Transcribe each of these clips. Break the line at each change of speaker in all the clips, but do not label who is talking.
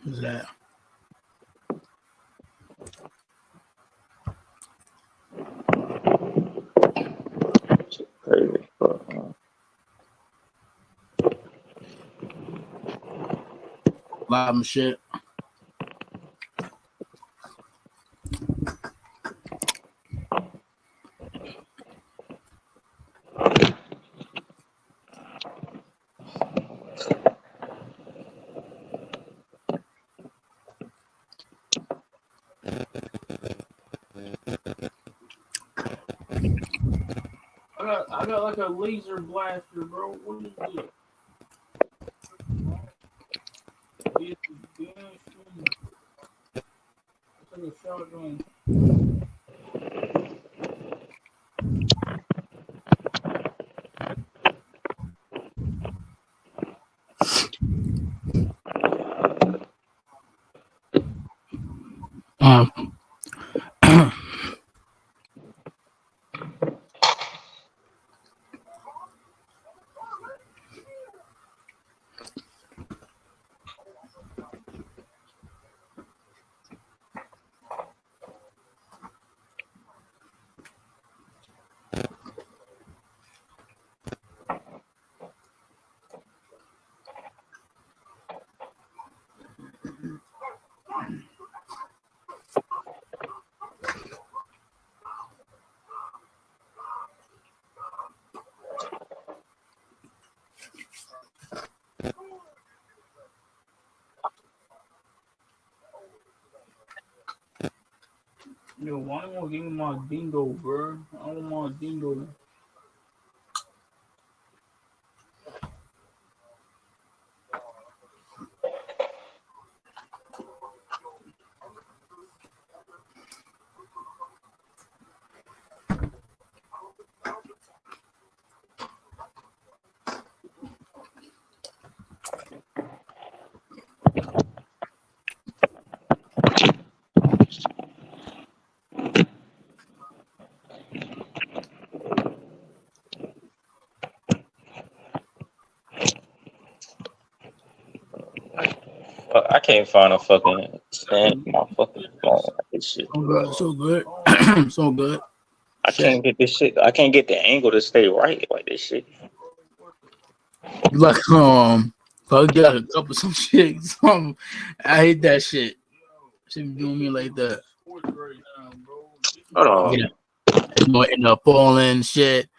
What's that?
Crazy.
Live and shit. I got like a laser blaster, bro. What is it? It's like a shotgun. Yo, why don't you give me my dingo, bro? I don't want my dingo.
I can't find a fucking stand for my fucking phone. This shit.
So good. So good.
I can't get this shit. I can't get the angle to stay right like this shit.
Like I got a couple some shit. I hate that shit. Shit be doing me like that.
Hold on.
Yeah. It's more end up falling shit.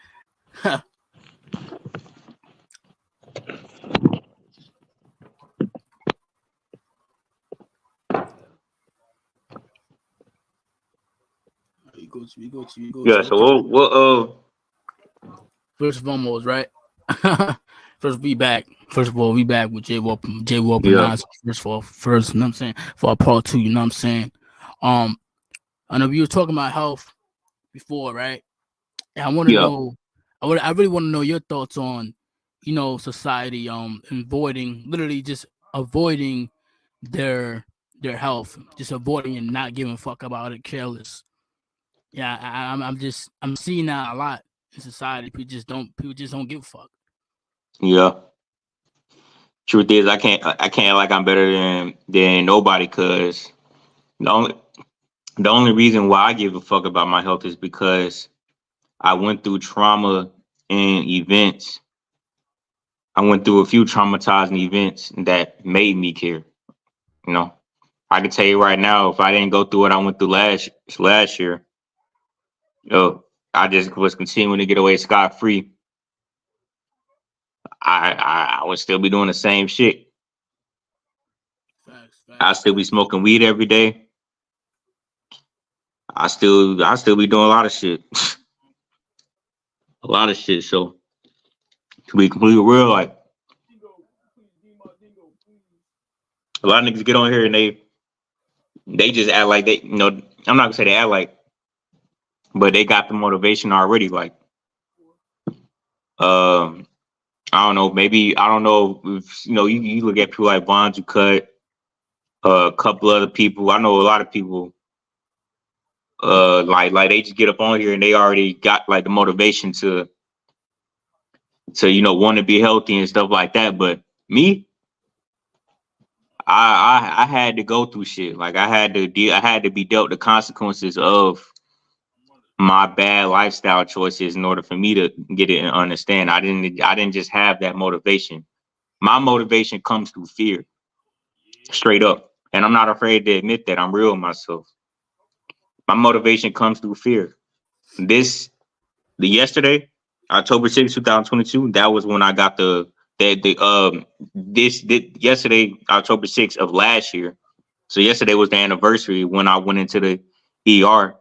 You go to.
Yeah. So what?
First and foremost, right? First we back. First of all, we back with Jaywitopeneyes.
Yeah.
First, you know what I'm saying? For our part 2, you know what I'm saying? I know we were talking about health before, right? And I want to know. I really want to know your thoughts on, society literally just avoiding their health, just avoiding and not giving a fuck about it, careless. Yeah, I'm seeing that a lot in society. People just don't give a fuck.
Yeah. Truth is, I can't like I'm better than nobody, cause the only reason why I give a fuck about my health is because I went through trauma and events. I went through a few traumatizing events that made me care. You know, I can tell you right now, if I didn't go through what I went through last year, I just was continuing to get away scot free. I would still be doing the same shit.
Facts.
I still be smoking weed every day. I still be doing a lot of shit. A lot of shit. So to be completely real, like a lot of niggas get on here and they just act like I'm not gonna say they act like, but they got the motivation already. Like, I don't know, maybe I don't know if you look at people like Bonds Cut, a couple other people. I know a lot of people like they just get up on here and they already got like the motivation to want to be healthy and stuff like that. But me, I had to go through shit. Like I had to be dealt the consequences of my bad lifestyle choices in order for me to get it and understand. I didn't just have that motivation. My motivation comes through fear, straight up. And I'm not afraid to admit that. I'm real with myself. My motivation comes through fear. The yesterday, October 6th, 2022, that was when I got yesterday, October 6th of last year. So yesterday was the anniversary when I went into the ER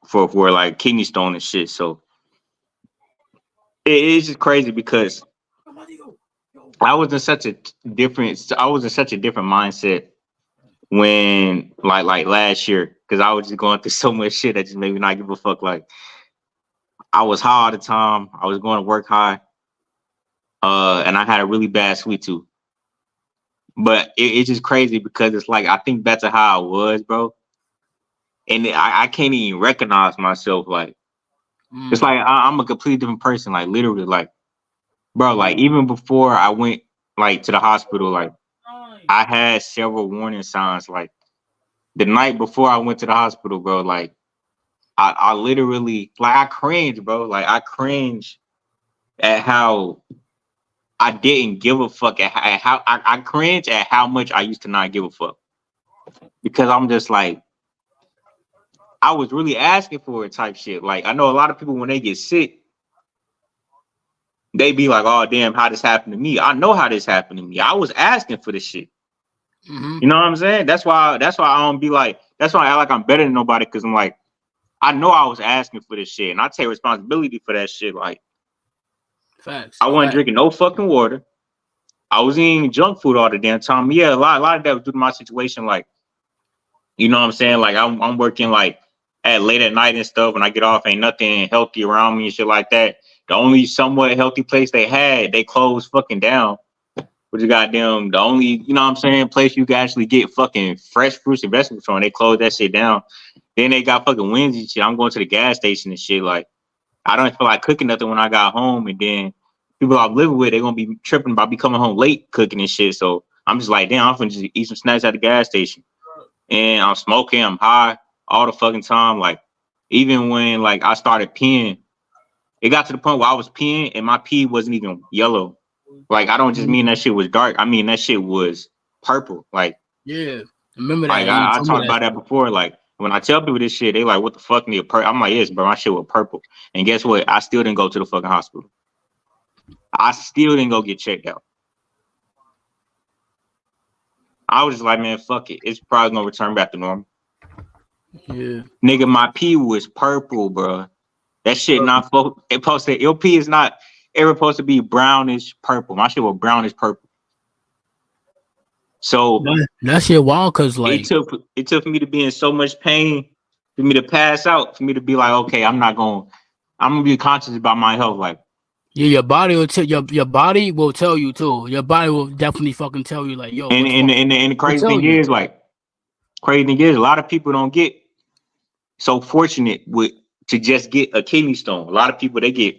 for like kidney stone and shit. So it's just crazy because I was in such a different mindset when like last year, because I was just going through so much shit that just made me not give a fuck. Like I was high all the time. I was going to work high. And I had a really bad sweet tooth. But it's just crazy because it's like I think back to how I was, bro. And I can't even recognize myself. Like it's like I'm a completely different person. Like literally, like bro, like even before I went like to the hospital, like I had several warning signs. Like the night before I went to the hospital, bro, like I literally like I cringe, bro. Like I cringe at how I didn't give a fuck at how I cringe at how much I used to not give a fuck. Because I'm just like I was really asking for it type shit. Like I know a lot of people when they get sick, they be like, "Oh damn, how this happened to me?" I know how this happened to me. I was asking for this shit.
Mm-hmm.
You know what I'm saying? That's why I don't be like. That's why I act like I'm better than nobody because I'm like, I know I was asking for this shit, and I take responsibility for that shit. Like,
facts.
I wasn't drinking no fucking water. I was eating junk food all the damn time. Yeah, a lot of that was due to my situation. Like, you know what I'm saying? Like, I'm working like at late at night and stuff. When I get off, ain't nothing healthy around me and shit like that. The only somewhat healthy place they had, they closed fucking down. Which is goddamn the only, you know what I'm saying, place you can actually get fucking fresh fruits and vegetables from. They closed that shit down. Then they got fucking wings and shit. I'm going to the gas station and shit. Like, I don't feel like cooking nothing when I got home. And then people I'm living with, they're going to be tripping about me coming home late cooking and shit. So I'm just like, damn, I'm going to just eat some snacks at the gas station. And I'm smoking, I'm high all the fucking time. Like, even when, like, I started peeing, it got to the point where I was peeing and my pee wasn't even yellow. Like, I don't just mean that shit was dark. I mean that shit was purple. Like,
yeah, remember
like
that?
I talked about that before. Like, when I tell people this shit, they like, "What the fuck?" I'm like, "Yes, bro, my shit was purple." And guess what? I still didn't go to the fucking hospital. I still didn't go get checked out. I was just like, man, fuck it. It's probably gonna return back to normal.
Yeah,
nigga, my pee was purple, bro. That shit not supposed to. Your pee is not ever supposed to be brownish purple. My shit was brownish purple. So
that shit wild because like
it took me to be in so much pain for me to pass out, for me to be like, okay, I'm gonna be conscious about my health. Like,
yeah, your body will tell your body will tell you too. Your body will definitely fucking tell you like, yo.
And the crazy thing is, a lot of people don't get so fortunate to just get a kidney stone. A lot of people they get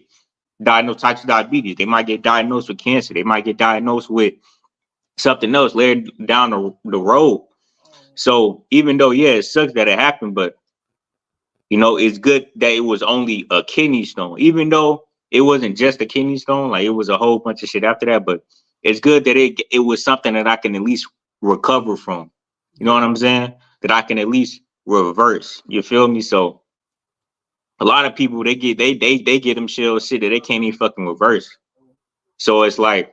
diagnosed type 2 diabetes. They might get diagnosed with cancer. They might get diagnosed with something else later down the road. So even though, yeah, it sucks that it happened, but you know, it's good that it was only a kidney stone, even though it wasn't just a kidney stone, like it was a whole bunch of shit after that. But it's good that it was something that I can at least recover from. You know what I'm saying? That I can at least reverse. You feel me? So a lot of people they get them shit that they can't even fucking reverse. So it's like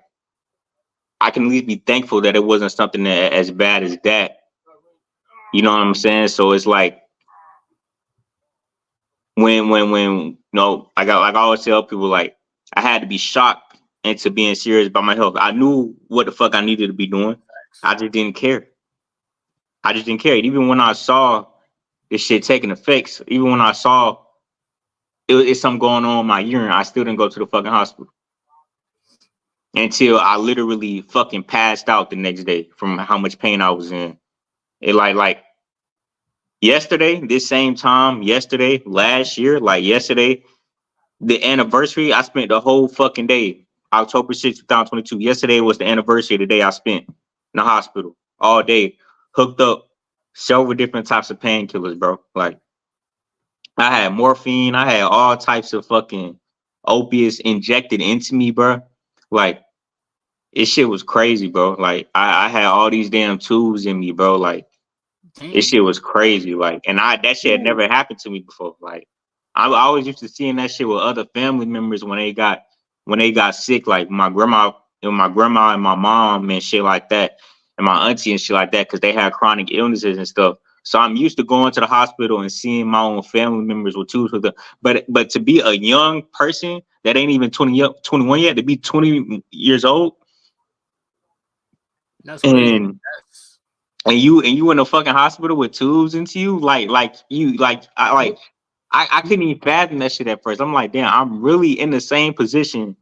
I can at least be thankful that it wasn't something that as bad as that. You know what I'm saying? So it's like when you know, like I always tell people, like I had to be shocked into being serious about my health. I knew what the fuck I needed to be doing. I just didn't care. Even when I saw this shit taking effects, even when I saw it's something going on in my urine, I still didn't go to the fucking hospital until I literally fucking passed out the next day from how much pain I was in. It like yesterday, this same time, last year, like yesterday, the anniversary, I spent the whole fucking day October 6th, 2022. Yesterday was the anniversary of the day I spent in the hospital all day, hooked up several different types of painkillers, bro. Like I had morphine, I had all types of fucking opiates injected into me, bro. Like this shit was crazy, bro. Like I had all these damn tubes in me, bro. Like this
Damn.
shit was crazy. Like, and that shit had never happened to me before. Like I always used to seeing that shit with other family members when they got sick, like my grandma and my mom and shit like that, and my auntie and shit like that, because they had chronic illnesses and stuff. So I'm used to going to the hospital and seeing my own family members with tubes with them. But to be a young person that ain't even 21 yet, to be 20 years old,
That's crazy.
And you in the fucking hospital with tubes into you, I couldn't even fathom that shit at first. I'm like, damn, I'm really in the same position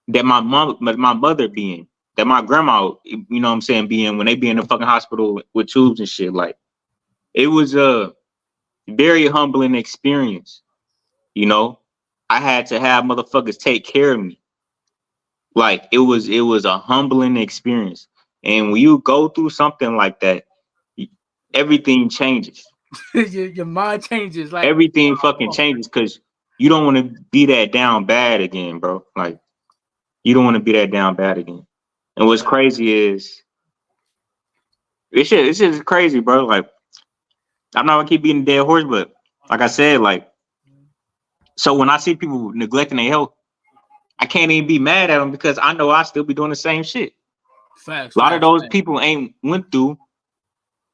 that my mother being, that my grandma, you know what I'm saying, being when they be in the fucking hospital with tubes and shit. Like, it was a very humbling experience, you know. I had to have motherfuckers take care of me. Like, it was a humbling experience. And when you go through something like that, everything changes.
your mind changes. Like
Everything fucking changes because you don't want to be that down bad again, bro. Like, you don't want to be that down bad again. And what's crazy is it's just crazy, bro. Like, I'm not gonna keep beating the dead horse, but like I said, like, so when I see people neglecting their health, I can't even be mad at them because I know I still be doing the same shit.
Facts.
A lot of those people ain't went through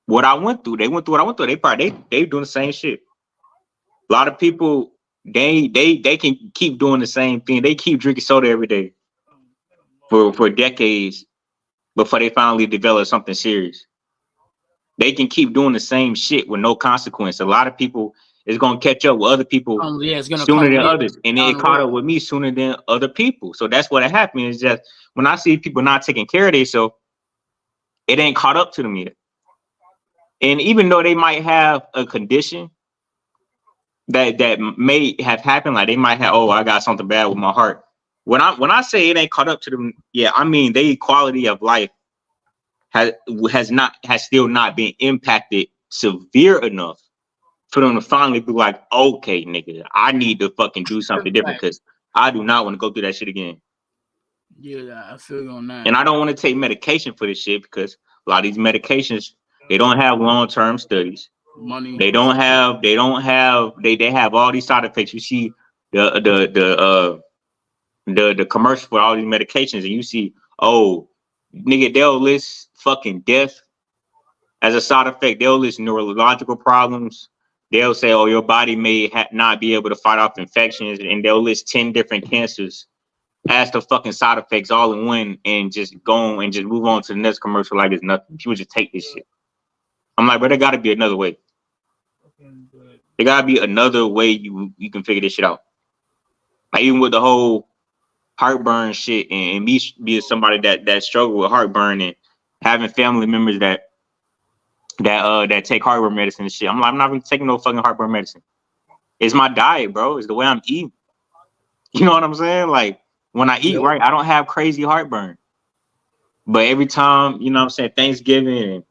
what I went through. They went through what I went through. They doing the same shit. A lot of people they can keep doing the same thing. They keep drinking soda every day for decades before they finally develop something serious. They can keep doing the same shit with no consequence. A lot of people is gonna catch up with other people sooner than others, and it caught up with me sooner than other people. So that's what happened. Is just when I see people not taking care of themselves, it ain't caught up to them yet. And even though they might have a condition that may have happened, like they might have, oh, I got something bad with my heart. When I say it ain't caught up to them, yeah, I mean their quality of life has still not been impacted severe enough for them to finally be like, okay, nigga, I need to fucking do something different because I do not want to go through that shit again.
Yeah, I feel you on that.
And I don't want to take medication for this shit because a lot of these medications, they don't have long-term studies.
Money.
They have all these side effects. You see the commercial for all these medications, and you see, oh, nigga, they'll list fucking death as a side effect. They'll list neurological problems. They'll say, oh, your body may not be able to fight off infections, and they'll list 10 different cancers as the fucking side effects all in one, and just go and just move on to the next commercial like it's nothing. People just take this shit. I'm like, bro, there got to be another way. There got to be another way you can figure this shit out. Like, even with the whole heartburn shit, and me being somebody that struggle with heartburn and having family members that take heartburn medicine and shit. I'm not really taking no fucking heartburn medicine. It's my diet, bro. It's the way I'm eating. You know what I'm saying? Like, when I eat right, I don't have crazy heartburn. But every time, you know what I'm saying, Thanksgiving, and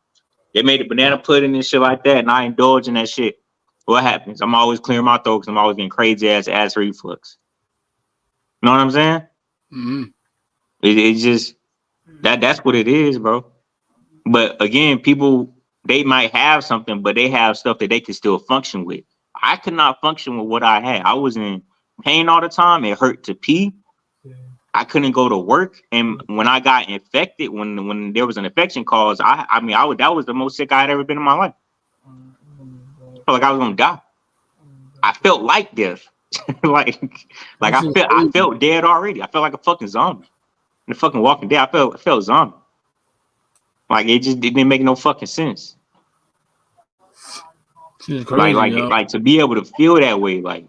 they made the banana pudding and shit like that, and I indulge in that shit, what happens? I'm always clearing my throat because I'm always getting crazy ass reflux. You know what I'm saying?
Mm-hmm.
It's just that's what it is, bro. But again, people, they might have something, but they have stuff that they can still function with. I could not function with what I had. I was in pain all the time. It hurt to pee. I couldn't go to work. And when I got infected, when there was an infection cause, that was the most sick I had ever been in my life. I felt like I was gonna die. I felt like death. like I felt dead already. I felt like a fucking zombie. In the fucking Walking Dead, I felt zombie. Like, it didn't make no fucking sense.
Crazy,
like to be able to feel that way, like,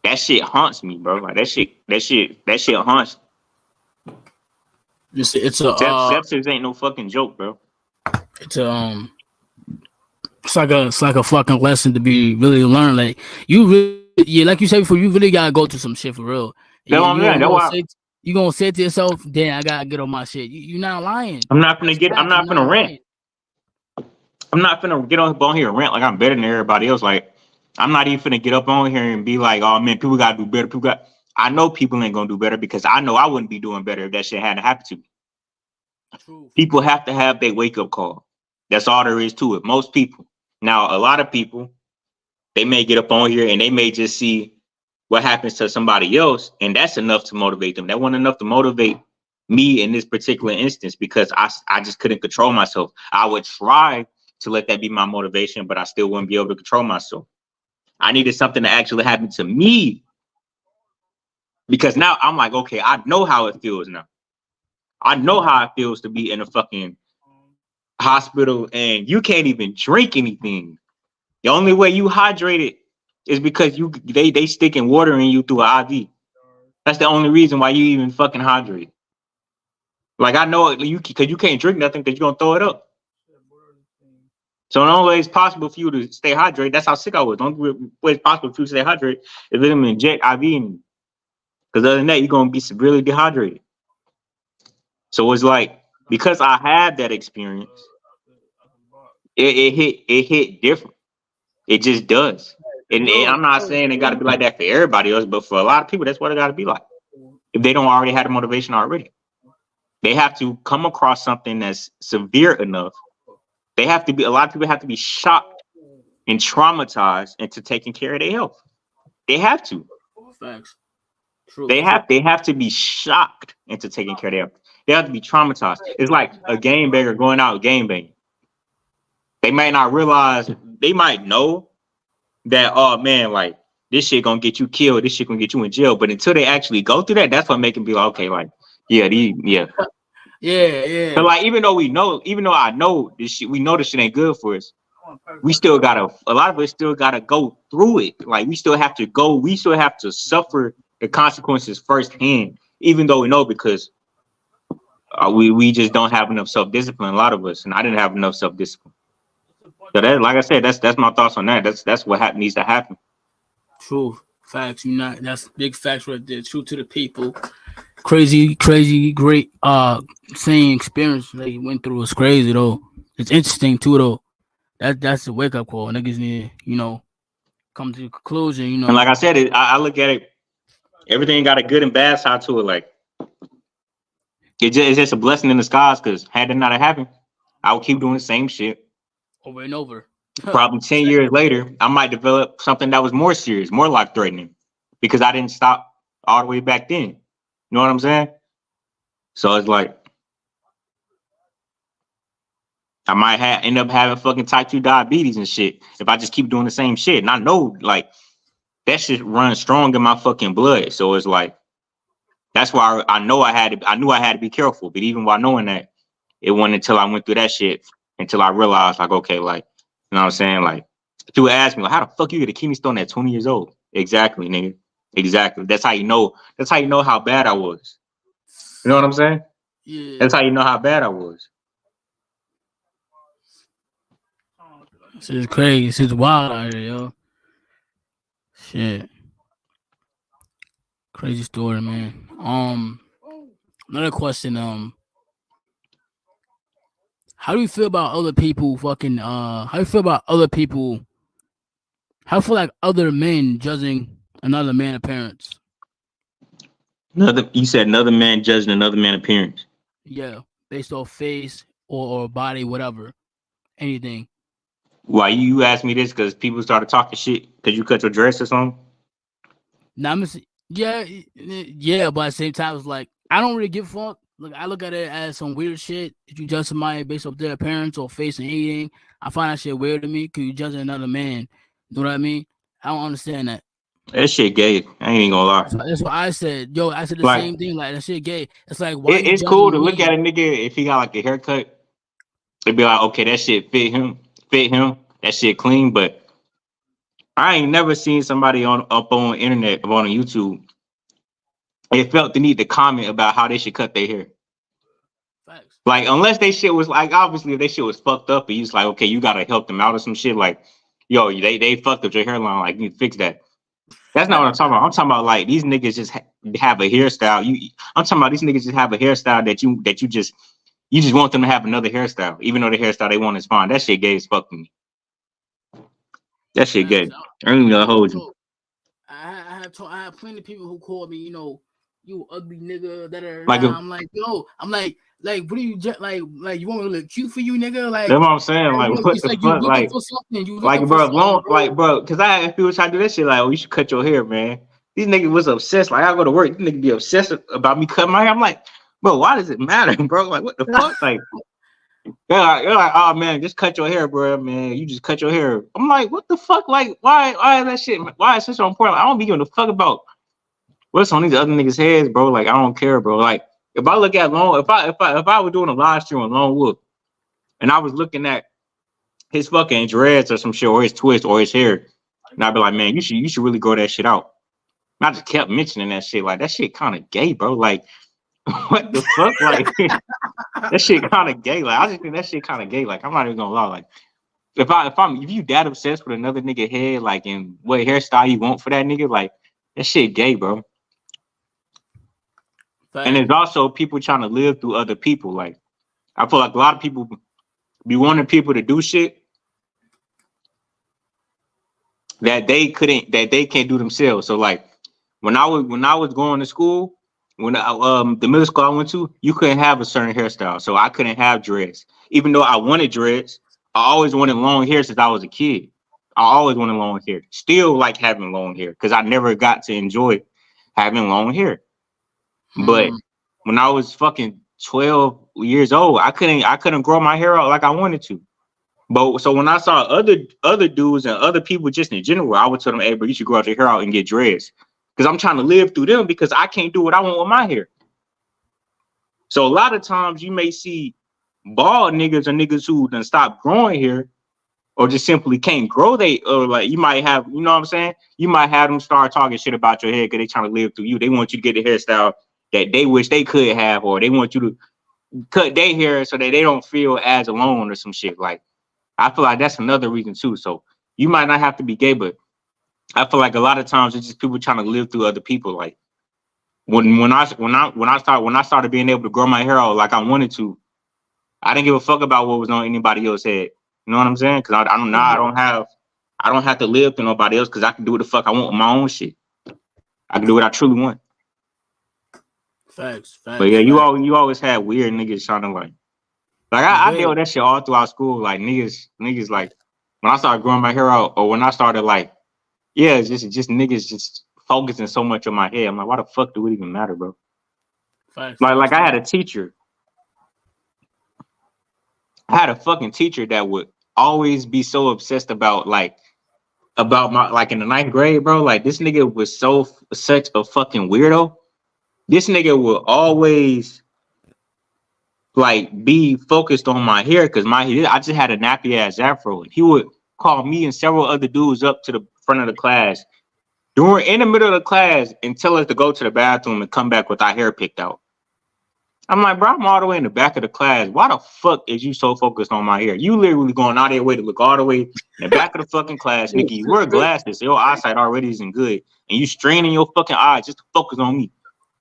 that shit haunts me, bro. Like, that shit haunts me. Sepsis ain't no fucking joke, bro.
It's like a fucking lesson to be really learned. Like, you really, like you said before, you really gotta go through some shit for real.
That's what I'm saying.
You gonna say to yourself, "Damn, I gotta get on my shit." You're not lying.
I'm not gonna get. I'm
Facts. You're
not gonna
not
rant.
lying.
I'm not finna get on here and rant like I'm better than everybody else. Like, I'm not even finna get up on here and be like, oh man, people gotta do better. I know people ain't gonna do better because I know I wouldn't be doing better if that shit hadn't happened to me.
True.
People have to have their wake up call. That's all there is to it. Most people. Now, a lot of people, they may get up on here and they may just see what happens to somebody else, and that's enough to motivate them. That wasn't enough to motivate me in this particular instance because I just couldn't control myself. I would try to let that be my motivation, but I still wouldn't be able to control myself. I needed something to actually happen to me because now I'm like, okay, I know how it feels now. I know how it feels to be in a fucking hospital and you can't even drink anything. The only way you hydrated is because they sticking water in you through an IV. That's the only reason why you even fucking hydrate. Like I know because you can't drink nothing because you're gonna throw it up. So the only way it's possible for you to stay hydrated, that's how sick I was. The only way it's possible for you to stay hydrated is let them inject IV in you. Because other than that, you're gonna be severely dehydrated. So it's like because I had that experience, it hit different. It just does. And I'm not saying it got to be like that for everybody else, but for a lot of people, that's what it got to be like. If they don't already have the motivation already, they have to come across something that's severe enough. They have to be. A lot of people have to be shocked and traumatized into taking care of their health. They have to.
Facts. True.
They have to be shocked into taking care of their health. They have to be traumatized. It's like a game banger going out game banging. They might not realize. They might know that, oh man, like this shit gonna get you killed, this shit gonna get you in jail. But until they actually go through that, that's what make them be like, okay, like, yeah. But like, even though I know this shit, we know this shit ain't good for us. We still a lot of us still gotta go through it. Like we still have to suffer the consequences firsthand, even though we know because we just don't have enough self-discipline, a lot of us, and I didn't have enough self-discipline. So that, like I said, that's my thoughts on that. That's what needs to happen.
True facts. That's big facts right there. True to the people. Crazy, great saying experience they went through was crazy though. It's interesting too though. That's a wake up call. Niggas need come to a conclusion.
And like I said, I look at it. Everything got a good and bad side to it. Like it's just a blessing in disguise. Because had it not happened, I would keep doing the same shit
over and over.
Probably 10 years later, I might develop something that was more serious, more life threatening, because I didn't stop all the way back then. You know what I'm saying? So it's like I might end up having fucking type 2 diabetes and shit if I just keep doing the same shit. And I know like that shit runs strong in my fucking blood. So it's like that's why I knew I had to be careful. But even while knowing that, it wasn't until I went through that shit until I realized like, okay, like, you know what I'm saying? Like, people ask me, like, how the fuck you get a kidney stone at 20 years old? Exactly, nigga. Exactly. That's how you know. That's how you know how bad I was. You know what I'm saying?
Yeah.
That's how you know how bad I was.
This is crazy. This is wild out here, yo. Shit. Crazy story, man. Another question. How do you feel about other people fucking how do you feel about other people? How do you feel like other men judging another man's appearance?
You said another man judging another man's appearance.
Yeah, based off face or body, whatever, anything.
Why you asked me this? Because people started talking shit because you cut your dress or something.
Now yeah, but at the same time, it's like I don't really give a fuck. Look, I look at it as some weird shit. If you judge somebody based off their appearance or face and anything, I find that shit weird to me. Cause you judging another man. You know what I mean? I don't understand that.
That shit gay. I ain't even gonna lie.
That's what I said. Yo, I said the same thing. Like that shit gay. It's like why
it's cool to look at a nigga if he got like a haircut. It'd be like, okay, that shit fit him. That shit clean. But I ain't never seen somebody up on internet, on YouTube. It felt the need to comment about how they should cut their hair.
Facts. Like
unless they shit was like, obviously if they shit was fucked up, and you just like, okay, you gotta help them out or some shit. Like, yo, they fucked up your hairline. Like, you need to fix that. That's not what I'm talking about. I'm talking about like these niggas just have a hairstyle. I'm talking about these niggas just have a hairstyle that you just want them to have another hairstyle, even though the hairstyle they want is fine. That shit gay as fuck to me. That shit gay. I ain't gonna hold you.
I have plenty of people who call me, you ugly nigga.
Like
I'm like, what do you like? You want me to look cute for you, nigga? Like
that's what I'm saying. Like what
it's
the
like
fuck?
you looking for something. You
like
looking
bro,
for something, bro.
like bro, because I had people try to do that shit. Like, oh, you should cut your hair, man. These niggas was obsessed. Like, I go to work, these niggas be obsessed about me cutting my hair. I'm like, bro, why does it matter, bro? Like, what the fuck? Like, they're like, oh man, just cut your hair, bro, man. You just cut your hair. I'm like, what the fuck? Like, why is that shit? Why is this so important? Like, I don't be giving a fuck about what's on these other niggas' heads, bro. Like, I don't care, bro. Like, if I look at if I was doing a live stream on Lone Wolf and I was looking at his fucking dreads or some shit, or his twist, or his hair, and I'd be like, man, you should really grow that shit out. And I just kept mentioning that shit. Like, that shit kind of gay, bro. Like, what the fuck? Like, that shit kind of gay. Like, I just think that shit kind of gay. Like, I'm not even gonna lie. Like, if you that obsessed with another nigga head, like, and what hairstyle you want for that nigga, like, that shit gay, bro. And there's also people trying to live through other people. Like, I feel like a lot of people be wanting people to do shit that they can't do themselves. So like when I was going to school, when the middle school I went to, you couldn't have a certain hairstyle. So I couldn't have dreads. Even though I wanted dreads, I always wanted long hair since I was a kid. I always wanted long hair. Still like having long hair because I never got to enjoy having long hair. But when I was fucking 12 years old, I couldn't grow my hair out like I wanted to. But so when I saw other dudes and other people just in general, I would tell them, hey, bro, you should grow out your hair out and get dreads. Because I'm trying to live through them because I can't do what I want with my hair. So a lot of times you may see bald niggas or niggas who done stop growing hair or just simply can't grow or like you might have, you know what I'm saying? You might have them start talking shit about your hair because they trying to live through you. They want you to get the hairstyle that they wish they could have, or they want you to cut their hair so that they don't feel as alone or some shit. Like, I feel like that's another reason too. So you might not have to be gay, but I feel like a lot of times it's just people trying to live through other people. Like when I started being able to grow my hair out like I wanted to, I didn't give a fuck about what was on anybody else's head. You know what I'm saying? Because I don't have to live through nobody else because I can do what the fuck I want with my own shit. I can do what I truly want.
Facts.
But yeah, you always had weird niggas trying to like I dealt with that shit all throughout school. Like niggas like when I started growing my hair out, or when I started like, yeah, it's just niggas just focusing so much on my head. I'm like, why the fuck do it even matter, bro?
Facts.
Like I had a teacher. I had a fucking teacher that would always be so obsessed about my like in the 9th grade, bro. Like this nigga was such a fucking weirdo. This nigga would always like be focused on my hair because I just had a nappy ass afro. He would call me and several other dudes up to the front of the class in the middle of the class and tell us to go to the bathroom and come back with our hair picked out. I'm like, bro, I'm all the way in the back of the class. Why the fuck is you so focused on my hair? You literally going out of your way to look all the way in the back of the fucking class, nigga. You wear glasses, so your eyesight already isn't good, and you straining your fucking eyes just to focus on me.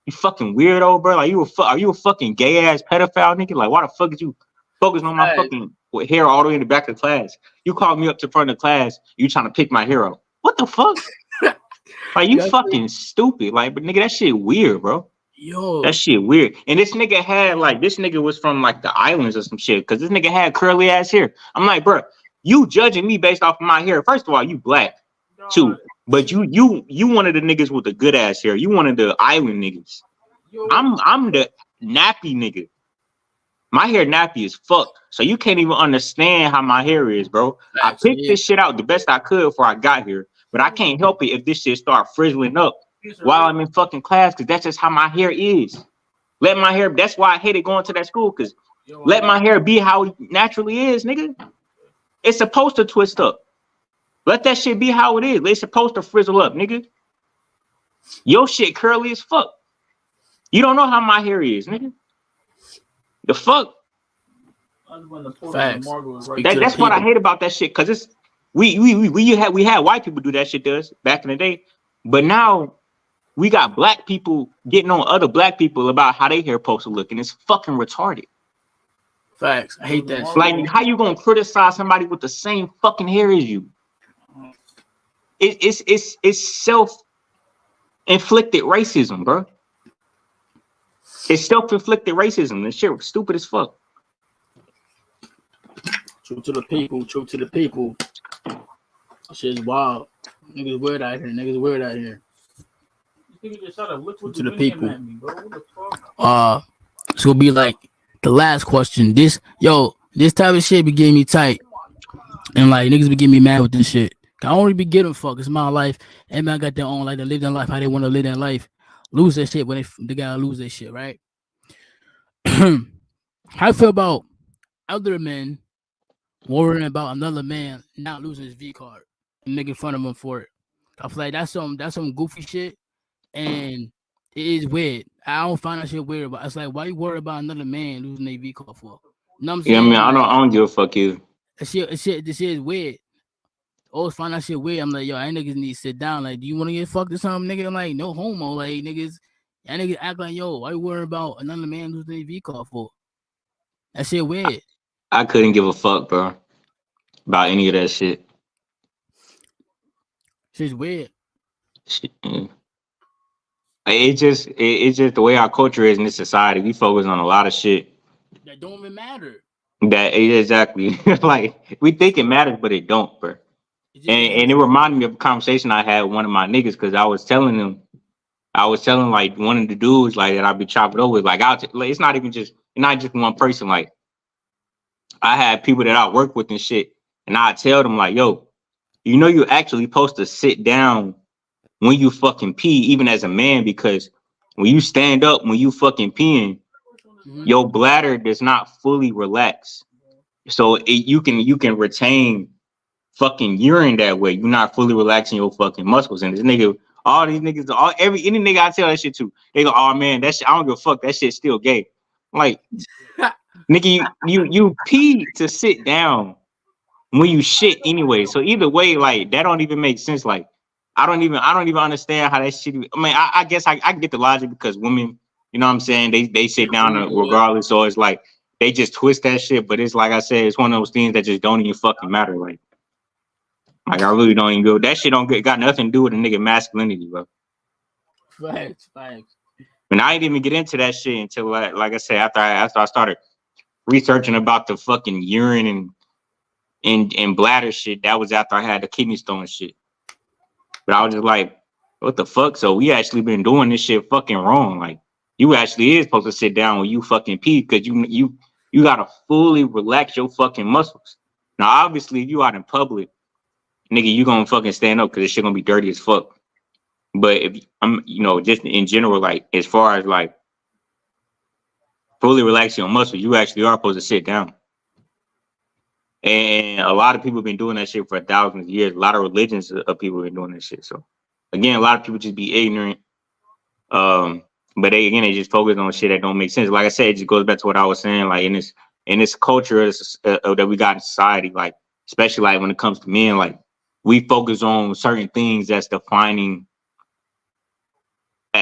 You fucking weirdo, bro. Like are you a fucking gay ass pedophile, nigga? Like why the fuck is you focusing on my fucking hair all the way in the back of the class? You called me up to front of the class. You trying to pick my hair out? What the fuck? Like you fucking stupid. Like, but nigga, that shit weird, bro.
Yo,
that shit weird. And this nigga was from like the islands or some shit, because this nigga had curly ass hair. I'm like, bro, you judging me based off of my hair. First of all, you black too, but you one of the niggas with the good ass hair. You one of the island niggas. I'm the nappy nigga. My hair nappy as fuck, so you can't even understand how my hair is, bro. I picked this shit out the best I could before I got here, but I can't help it if this shit start frizzling up while I'm in fucking class, because that's just how my hair is. That's why I hated going to that school, because let my hair be how it naturally is, nigga. It's supposed to twist up. Let that shit be how it is. It's supposed to frizzle up, nigga. Your shit curly as fuck. You don't know how my hair is, nigga. The fuck?
Facts.
That's what I hate about that shit, because it's we had white people do that shit to us back in the day. But now we got black people getting on other black people about how their hair supposed to look, and it's fucking retarded.
Facts. I hate that.
Like, how you gonna criticize somebody with the same fucking hair as you? It's self-inflicted racism, bro. It's self-inflicted racism. This shit stupid as fuck.
True to the people. True to the people. Shit's wild. Niggas weird out here. Niggas weird out here. True to the people. It's gonna be like the last question. This type of shit be getting me tight, and like niggas be getting me mad with this shit. I only be getting fuck. It's my life. Everybody got their own, like they live their life how they want to live their life. Lose that shit when they gotta lose their shit, right? How I feel about other men worrying about another man not losing his V card and making fun of him for it. I feel like that's some goofy shit, and it is weird. I don't find that shit weird, but it's like, why you worry about another man losing their V card for? You know what I'm saying?
Yeah, I mean, I don't give a fuck either.
This shit is weird. Always find that shit weird. I'm like, yo, I niggas need to sit down. Like, do you want to get fucked or something, nigga? I'm like, no homo. Like, niggas act like, yo, why you worry about another man losing their V card for? That shit weird.
I couldn't give a fuck, bro, about any of that shit.
Shit's weird.
Shit, yeah. It's just the way our culture is in this society. We focus on a lot of shit
that don't even matter.
That exactly. Like, we think it matters, but it don't, bro. And it reminded me of a conversation I had with one of my niggas, because I was telling like one of the dudes like that I'd be chopping over with, like, it's not just one person. Like, I had people that I work with and shit, and I tell them like, yo, you know, you're actually supposed to sit down when you fucking pee, even as a man, because when you stand up, when you fucking peeing, your bladder does not fully relax. So you can retain fucking urine that way. You're not fully relaxing your fucking muscles. And this nigga, all these niggas, any nigga I tell that shit to, they go, oh man, that shit, I don't give a fuck, that shit's still gay. I'm like, nigga, you pee to sit down when you shit anyway. So either way, like, that don't even make sense. Like, I don't even understand how that shit. I mean, I guess I get the logic, because women, you know what I'm saying, they sit down regardless. So it's like they just twist that shit. But it's like I said, it's one of those things that just don't even fucking matter. Like I really don't even go. That shit got nothing to do with a nigga masculinity, bro.
Facts.
And I didn't even get into that shit until like I said, after I started researching about the fucking urine and bladder shit. That was after I had the kidney stone shit. But I was just like, what the fuck? So we actually been doing this shit fucking wrong. Like, you actually is supposed to sit down when you fucking pee, because you gotta fully relax your fucking muscles. Now, obviously, if you out in public, nigga, you gonna fucking stand up because this shit gonna be dirty as fuck. But if I'm, just in general, like, as far as like fully relaxing your muscles, you actually are supposed to sit down. And a lot of people have been doing that shit for thousands of years. A lot of religions of people have been doing that shit. So again, a lot of people just be ignorant. But they just focus on shit that don't make sense. Like I said, it just goes back to what I was saying. Like in this culture that we got in society, like especially like when it comes to men, like we focus on certain things that's defining we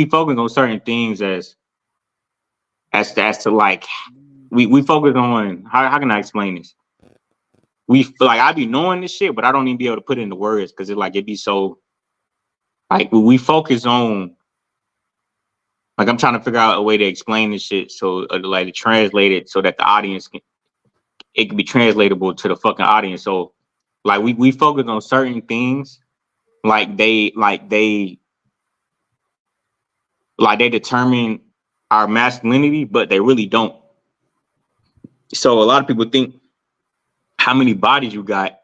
focus on certain things as to like. We focus on how can I explain this? We feel like I be knowing this shit, but I don't even be able to put it into words, because it be so like we focus on, like, I'm trying to figure out a way to explain this shit so like to translate it so that the audience can be translatable to the fucking audience. So like we focus on certain things like they determine our masculinity, but they really don't. So a lot of people think how many bodies you got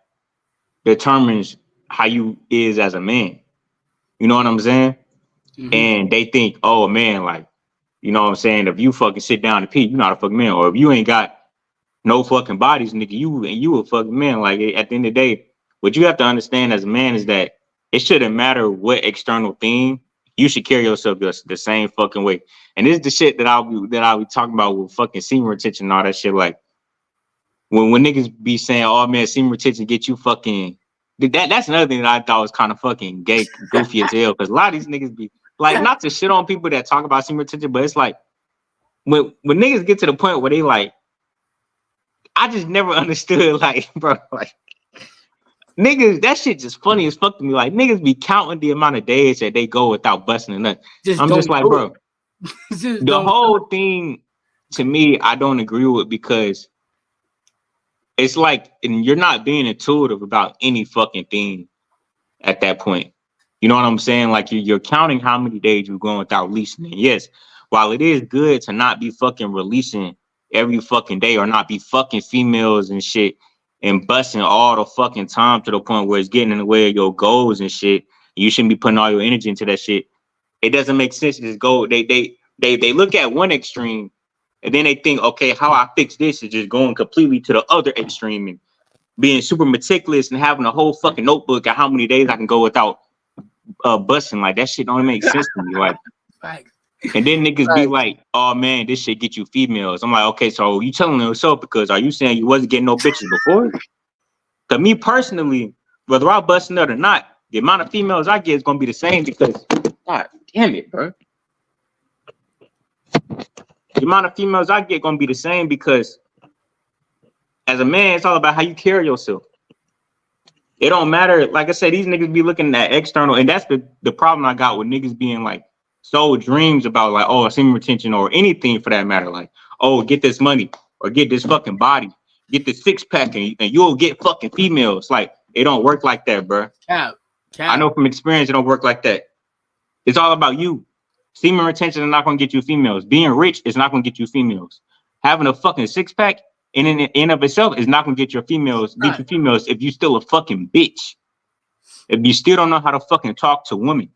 determines how you is as a man. You know what I'm saying? Mm-hmm. And they think, oh man, like, you know what I'm saying? If you fucking sit down and pee, you're not a fucking man. Or if you ain't got no fucking bodies, nigga, you a fucking man. Like, at the end of the day, what you have to understand as a man is that it shouldn't matter what external thing, you should carry yourself the same fucking way. And this is the shit that I'll be talking about with fucking semen retention and all that shit. Like when niggas be saying, oh man, semen retention get you That's another thing that I thought was kind of fucking gay, goofy as hell. Because a lot of these niggas be like, not to shit on people that talk about semen retention, but it's like when niggas get to the point where they like, I just never understood, like, bro, like niggas, that shit just funny as fuck to me. Like niggas be counting the amount of days that they go without busting a nut. I'm just like, bro, the whole thing to me, I don't agree with because it's like, and you're not being intuitive about any fucking thing at that point. You know what I'm saying? Like you're counting how many days you're going without releasing it. Yes, while it is good to not be fucking releasing every fucking day or not be fucking females and shit and busting all the fucking time to the point where it's getting in the way of your goals and shit. You shouldn't be putting all your energy into that shit. It doesn't make sense to just go. They look at one extreme and then they think, okay, how I fix this is just going completely to the other extreme and being super meticulous and having a whole fucking notebook of how many days I can go without busting. Like that shit don't make sense to me. Like, and then niggas be like, oh man, this shit get you females. I'm like, okay, so you telling them so because are you saying you wasn't getting no bitches before? Cause me personally, whether I bust a nut or not, the amount of females I get is gonna be the same because God damn it, bro. The amount of females I get gonna be the same because as a man, it's all about how you carry yourself. It don't matter. Like I said, these niggas be looking at external, and that's the problem I got with niggas being like so dreams about like, oh, semen retention or anything for that matter. Like, oh, get this money or get this fucking body, get this 6-pack and you'll get fucking females. Like, it don't work like that, bro. Cap. I know from experience it don't work like that. It's all about you. Semen retention is not gonna get you females. Being rich is not gonna get you females. Having a fucking 6-pack in and of itself is not gonna get you females if you still a fucking bitch. If you still don't know how to fucking talk to women.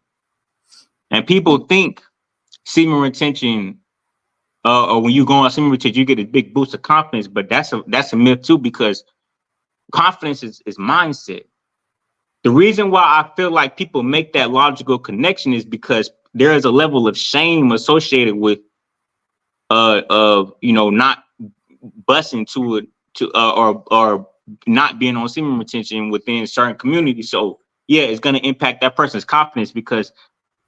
And people think semen retention, or when you go on semen retention, you get a big boost of confidence, but that's a myth too, because confidence is mindset. The reason why I feel like people make that logical connection is because there is a level of shame associated with not busting or not being on semen retention within certain communities. So yeah, it's gonna impact that person's confidence because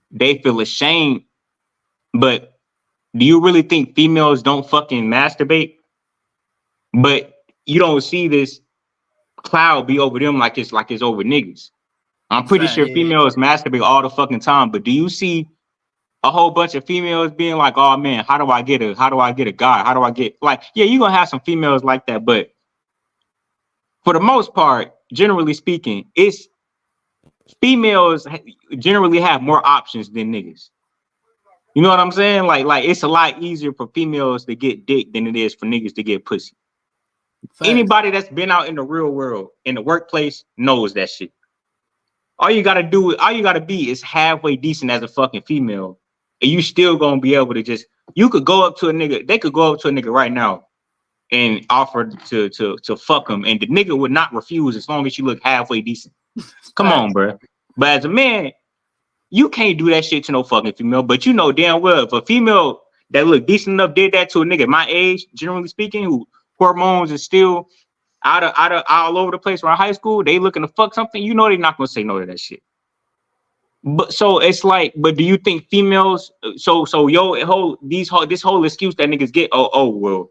they feel ashamed. But do you really think females don't fucking masturbate? But you don't see this cloud be over them like it's over niggas. I'm pretty sure females masturbate all the fucking time, but do you see a whole bunch of females being like, oh man, how do I get a guy? How do I get, like, yeah, you're gonna have some females like that, but for the most part, generally speaking, it's females generally have more options than niggas. You know what I'm saying? Like it's a lot easier for females to get dick than it is for niggas to get pussy. Thanks. Anybody that's been out in the real world, in the workplace, knows that shit. All you gotta be is halfway decent as a fucking female, and you still gonna be able to you could go up to a nigga, they could go up to a nigga right now and offer to fuck him, and the nigga would not refuse as long as you look halfway decent. Come on, bro. But as a man, you can't do that shit to no fucking female, but you know damn well if a female that look decent enough did that to a nigga my age, generally speaking, who hormones is still out of all over the place around high school, they looking to fuck something, you know they're not gonna say no to that shit. But so it's like, but do you think females this whole excuse that niggas get, the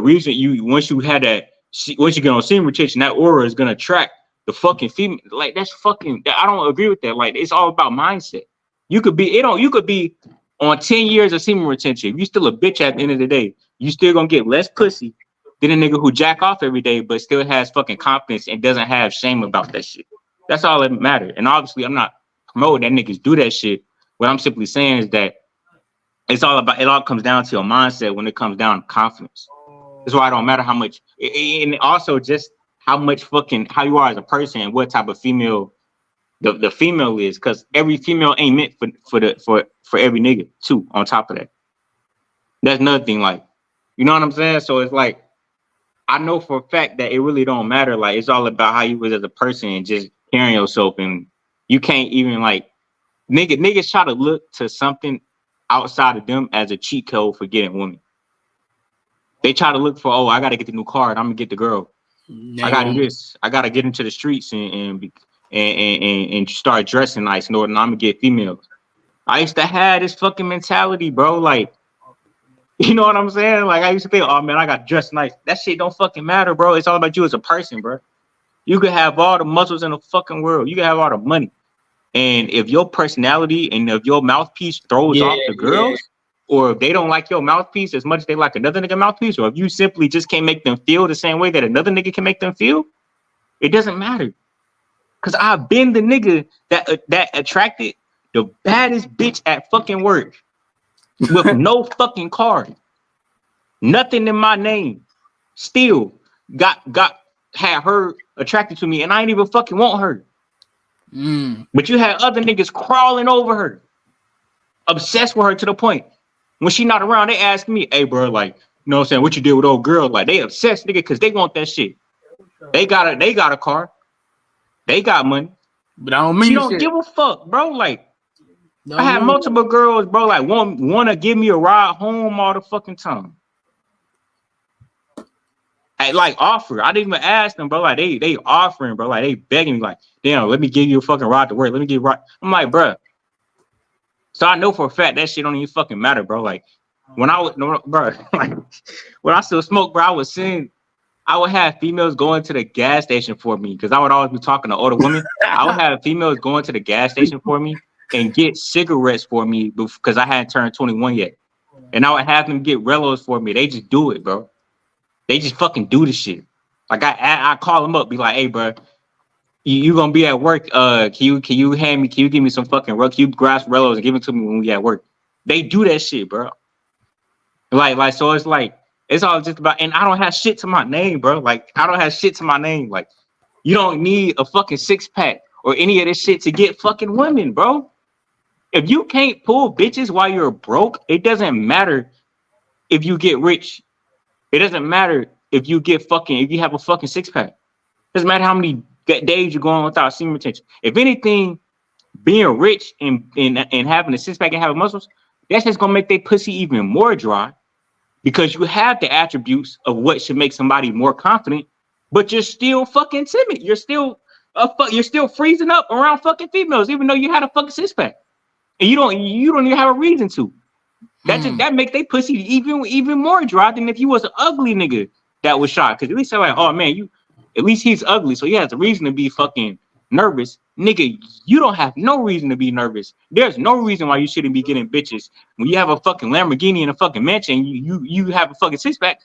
reason once you get on semen retention, that aura is gonna attract the fucking female, like that's fucking, I don't agree with that. Like it's all about mindset. You could be on 10 years of semen retention. If you still a bitch at the end of the day, you still gonna get less pussy than a nigga who jack off every day, but still has fucking confidence and doesn't have shame about that shit. That's all that matters. And obviously, I'm not promoting that niggas do that shit. What I'm simply saying is that it all comes down to your mindset when it comes down to confidence. That's why it don't matter how much, and also just how you are as a person and what type of female the female is, because every female ain't meant for every nigga too. On top of that, that's another thing. Like, you know what I'm saying? So it's like, I know for a fact that it really don't matter. Like, it's all about how you was as a person and just carrying yourself. And you can't even like niggas try to look to something outside of them as a cheat code for getting women. They try to look for, I gotta get the new car and I'm gonna get the girl. I gotta do this. I gotta get into the streets and start dressing nice in order I'm gonna get females. I used to have this fucking mentality, bro. Like, you know what I'm saying? Like, I used to think, oh man, I got dressed nice. That shit don't fucking matter, bro. It's all about you as a person, bro. You could have all the muscles in the fucking world. You can have all the money. And if your personality and if your mouthpiece throws off the girls, or if they don't like your mouthpiece as much as they like another nigga mouthpiece, or if you simply just can't make them feel the same way that another nigga can make them feel, it doesn't matter. Cause I've been the nigga that attracted the baddest bitch at fucking work with no fucking card, nothing in my name. Still had her attracted to me, and I ain't even fucking want her. But you had other niggas crawling over her, obsessed with her to the point when she not around, they ask me, hey bro, like, you know what I'm saying, what you did with old girl? Like, they obsessed, nigga, because they want that shit. They got a car, they got money,
but I don't mean
she don't give a fuck, bro. Like, I had multiple girls, bro, like want to give me a ride home all the fucking time. Like offer. I didn't even ask them, bro. Like they offering, bro. Like they begging me, like, damn, let me give you a fucking ride to work. Let me give you a ride. I'm like, bro. So I know for a fact that shit don't even fucking matter, bro. Like when I was, bro, like when I still smoked, bro, I would have females going to the gas station for me because I would always be talking to older women. I would have females going to the gas station for me and get cigarettes for me because I hadn't turned 21 yet. And I would have them get Rellos for me. They just do it, bro. They just fucking do the shit. Like I call them up, be like, hey, bro, you gonna be at work? Can you give me some fucking can you grab Rellos and give it to me when we at work? They do that shit, bro. Like so it's like it's all just about, and I don't have shit to my name, bro. Like I don't have shit to my name. Like you don't need a fucking 6-pack or any of this shit to get fucking women, bro. If you can't pull bitches while you're broke, it doesn't matter if you get rich. It doesn't matter if you have a fucking 6-pack. It doesn't matter how many days you're going without semen retention. If anything, being rich and having a 6-pack and having muscles, that's just gonna make their pussy even more dry because you have the attributes of what should make somebody more confident, but you're still fucking timid. You're still freezing up around fucking females, even though you had a fucking 6-pack. And you don't even have a reason to. That make they pussy even more dry than if you was an ugly nigga that was shot. Because at least they're like, oh man, at least he's ugly, so he has a reason to be fucking nervous. Nigga, you don't have no reason to be nervous. There's no reason why you shouldn't be getting bitches when you have a fucking Lamborghini and a fucking mansion. You have a fucking 6-pack.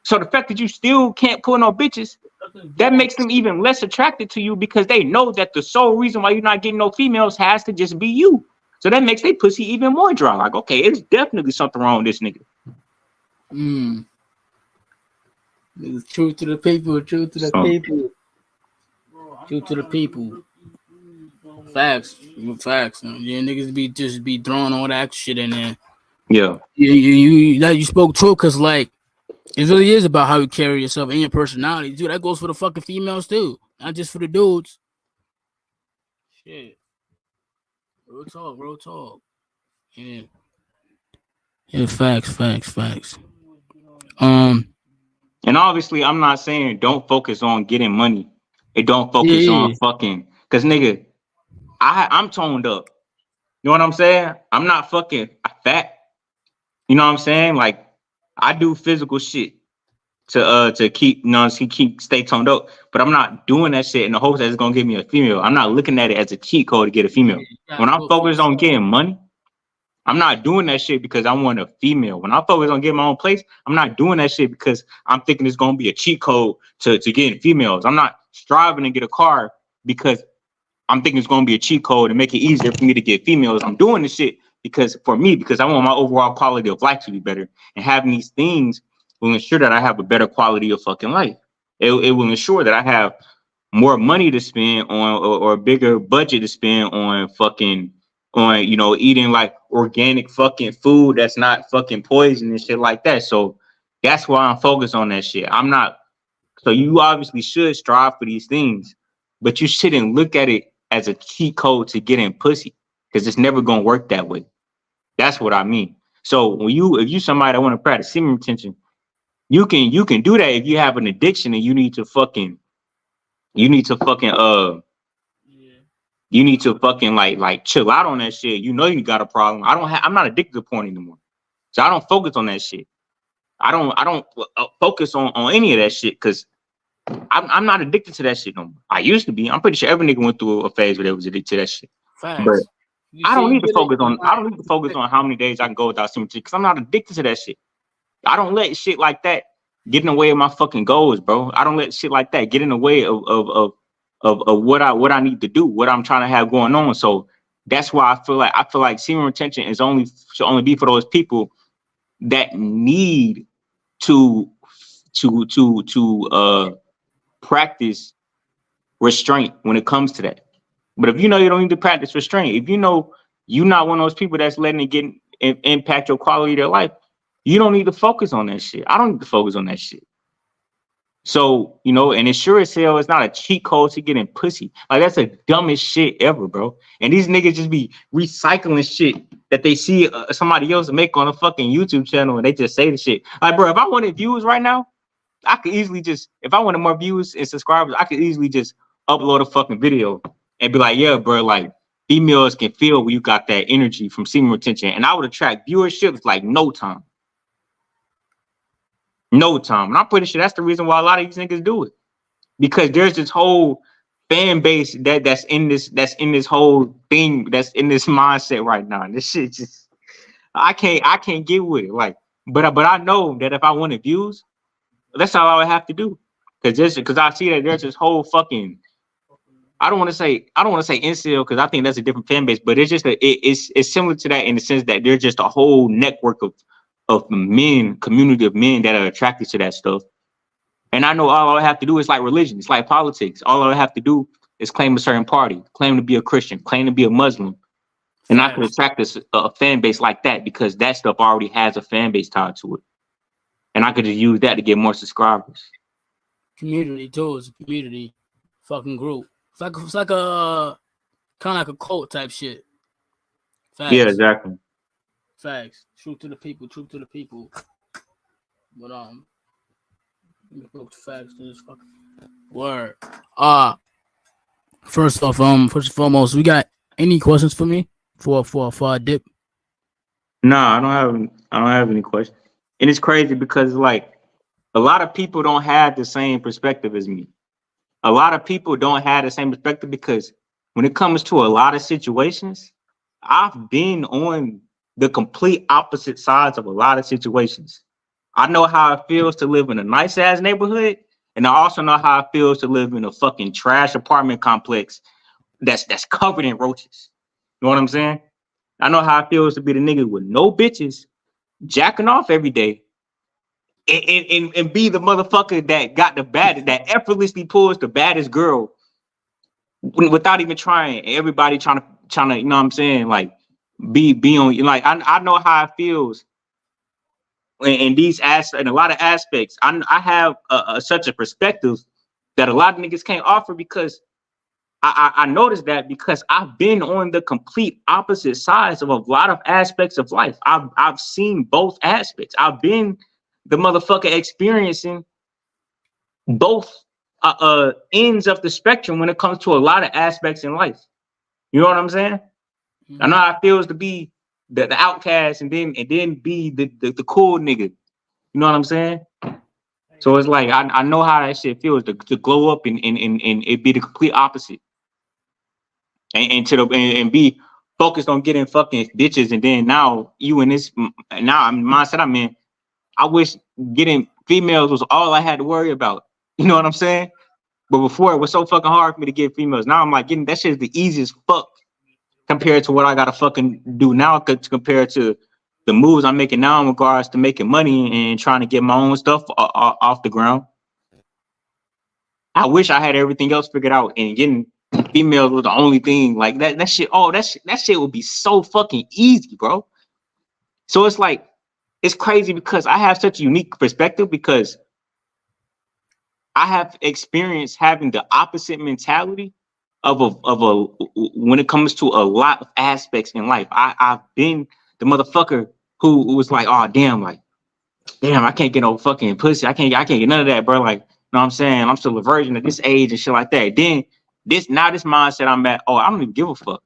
So the fact that you still can't pull no bitches, that makes them even less attracted to you because they know that the sole reason why you're not getting no females has to just be you. So that makes they pussy even more dry. Like, okay, it's definitely something wrong with this nigga.
It's truth to the people, truth to the people. Truth to the people. Facts. Yeah, niggas be throwing all that shit in there.
Yeah.
You spoke true because like it really is about how you carry yourself and your personality. Dude, that goes for the fucking females too. Not just for the dudes. Shit. Real talk. Yeah. Yeah, facts.
And obviously I'm not saying don't focus on getting money. It don't focus on fucking, cause nigga, I'm toned up. You know what I'm saying? I'm not fucking fat. You know what I'm saying? Like I do physical shit to keep, stay toned up, but I'm not doing that shit in the hopes that it's gonna give me a female. I'm not looking at it as a cheat code to get a female. When I'm focused on getting money, I'm not doing that shit because I want a female. When I focus on getting my own place, I'm not doing that shit because I'm thinking it's gonna be a cheat code to getting females. I'm not striving to get a car because I'm thinking it's gonna be a cheat code and make it easier for me to get females. I'm doing this shit because I want my overall quality of life to be better. And having these things will ensure that I have a better quality of fucking life. It will ensure that I have more money to spend on or a bigger budget to spend on eating like organic fucking food that's not fucking poison and shit like that. So that's why I'm focused on that shit. So you obviously should strive for these things, but you shouldn't look at it as a cheat code to get in pussy because it's never gonna work that way. That's what I mean. So if you somebody that want to practice semen retention, You can do that if you have an addiction and you need to fucking you need to fucking like chill out on that shit. You know you got a problem. I'm not addicted to porn anymore. So I don't focus on that shit. I don't focus on any of that shit because I'm not addicted to that shit no more. I used to be. I'm pretty sure every nigga went through a phase where they was addicted to that shit.
Facts.
But I don't need to focus on how many days I can go without seeing shit because I'm not addicted to that shit. I don't let shit like that get in the way of my fucking goals, bro. I don't let shit like that get in the way of what I need to do, what I'm trying to have going on. So that's why I feel like semen retention should only be for those people that need to practice restraint when it comes to that. But if you know you don't need to practice restraint, if you know you're not one of those people that's letting it impact your quality of your life, you don't need to focus on that shit. I don't need to focus on that shit. So, you know, and it sure as hell it's not a cheat code to get in pussy. Like, that's the dumbest shit ever, bro. And these niggas just be recycling shit that they see somebody else make on a fucking YouTube channel and they just say the shit. Like, bro, if I wanted views right now, I could easily just, if I wanted more views and subscribers, I could easily just upload a fucking video and be like, yeah, bro, like, females can feel when you got that energy from semen retention. And I would attract viewership like no time. No time. And I'm pretty sure that's the reason why a lot of these niggas do it. Because there's this whole fan base that's in this whole thing, that's in this mindset right now. And this shit just, I can't get with it. Like, but I know that if I wanted views, that's all I would have to do. Because I see that there's this whole fucking, I don't want to say incel because I think that's a different fan base, but it's just it's similar to that in the sense that there's just a whole network of men, community of men that are attracted to that stuff. And I know all I have to do is like religion. It's like politics. All I have to do is claim a certain party, claim to be a Christian, claim to be a Muslim. And I can attract a fan base like that because that stuff already has a fan base tied to it. And I could just use that to get more subscribers.
Community too is a community fucking group. It's like a kind of like a cult type shit.
Facts. Yeah, exactly.
Facts. Truth to the people. But facts to this fucking word. First and foremost, we got any questions for me for a dip?
Nah, I don't have any questions. And it's crazy because like a lot of people don't have the same perspective as me. A lot of people don't have the same perspective because when it comes to a lot of situations, I've been on the complete opposite sides of a lot of situations. I know how it feels to live in a nice ass neighborhood, and I also know how it feels to live in a fucking trash apartment complex that's covered in roaches. You know what I'm saying? I know how it feels to be the nigga with no bitches, jacking off every day, and be the motherfucker that got that effortlessly pulls the baddest girl without even trying. Everybody trying to, you know what I'm saying? Like be on, like I know how it feels in a lot of aspects. I have such a perspective that a lot of niggas can't offer because I noticed that because I've been on the complete opposite sides of a lot of aspects of life. I've seen both aspects. I've been the motherfucker experiencing both ends of the spectrum when it comes to a lot of aspects in life. You know what I'm saying? Mm-hmm. I know how it feels to be the outcast and then be the cool nigga. You know what I'm saying? So it's like I know how that shit feels to glow up and it be the complete opposite. And be focused on getting fucking bitches, and then now you in this mindset I'm in. I wish getting females was all I had to worry about. You know what I'm saying? But before it was so fucking hard for me to get females. Now I'm like getting that shit is the easiest fuck compared to what I gotta fucking do now compared to the moves I'm making now in regards to making money and trying to get my own stuff off the ground. I wish I had everything else figured out and getting females was the only thing like that shit. Oh, that shit would be so fucking easy, bro. So it's like, it's crazy because I have such a unique perspective because I have experienced having the opposite mentality of a when it comes to a lot of aspects in life. I've been the motherfucker who was like, oh damn, like damn, I can't get no fucking pussy. I can't get none of that, bro. Like, you know what I'm saying? I'm still a virgin at this age and shit like that. Then this mindset I'm at, oh, I don't even give a fuck.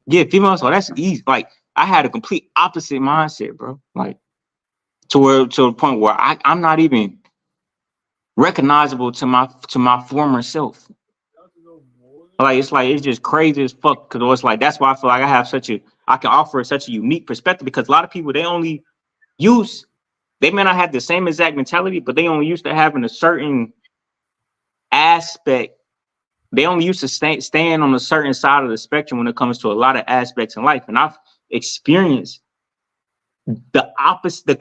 Yeah, females, so that's easy. Like, I had a complete opposite mindset, bro. Like, to the point where I'm not even recognizable to my former self. Like, it's just crazy as fuck. Cause it's like, that's why I feel like I can offer such a unique perspective, because a lot of people, they may not have the same exact mentality, but they only used to having a certain aspect. They only used to staying on a certain side of the spectrum when it comes to a lot of aspects in life. And I've experienced the opposite, the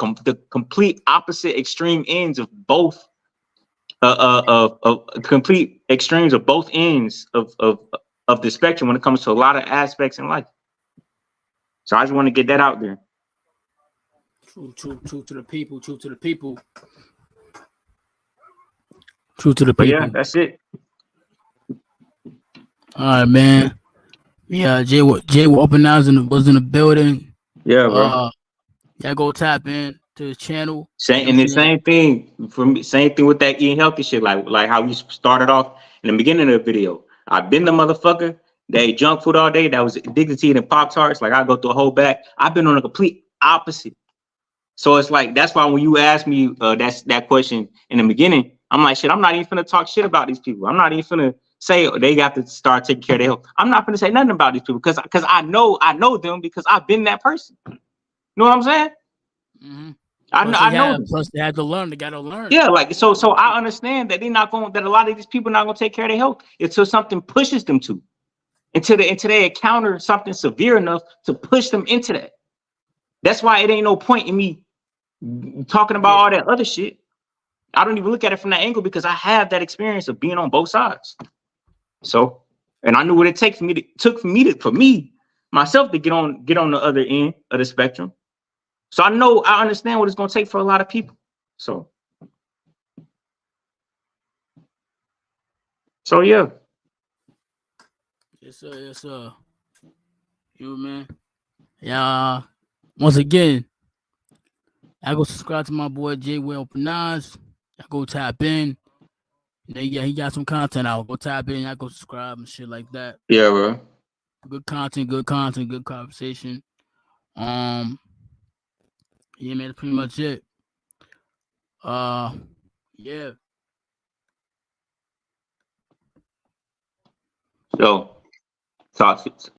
complete opposite extreme ends of both, of complete extremes of both ends of the spectrum when it comes to a lot of aspects in life. So I just want to get that out there.
True to the people. True to the people. True to the people.
But yeah, that's it.
All right, man. Yeah, Jaywitopeneyes was in the building.
Yeah, bro.
Yeah, go tap in to his channel.
The same thing for me. Same thing with that eating healthy shit. Like how we started off in the beginning of the video. I've been the motherfucker that ate junk food all day, that was addicted to eating Pop-Tarts. Like, I go through a whole bag. I've been on a complete opposite. So it's like, that's why when you ask me that question in the beginning, I'm like, shit, I'm not even finna talk shit about these people. I'm not even finna say they got to start taking care of their health. I'm not finna say nothing about these people because I know them, because I've been that person. You know what I'm saying?
Mm-hmm.
I know them.
Plus, they had to learn. They got to learn.
Yeah, like, so I understand that that a lot of these people are not gonna take care of their health until something pushes them to, until they encounter something severe enough to push them into that. That's why it ain't no point in me talking about all that other shit. I don't even look at it from that angle, because I have that experience of being on both sides. So, and I knew what it took for me myself to get on the other end of the spectrum. So I understand what it's gonna take for a lot of people. So yeah.
Yes, sir. Yes, sir. You, man. Yeah. Once again, I go subscribe to my boy Jaywitopeneyes. I go tap in. Yeah, he got some content out. Go tap in. I go subscribe and shit like that.
Yeah, bro.
Good content, good conversation. Yeah, man, that's pretty much it. Yeah.
So, talk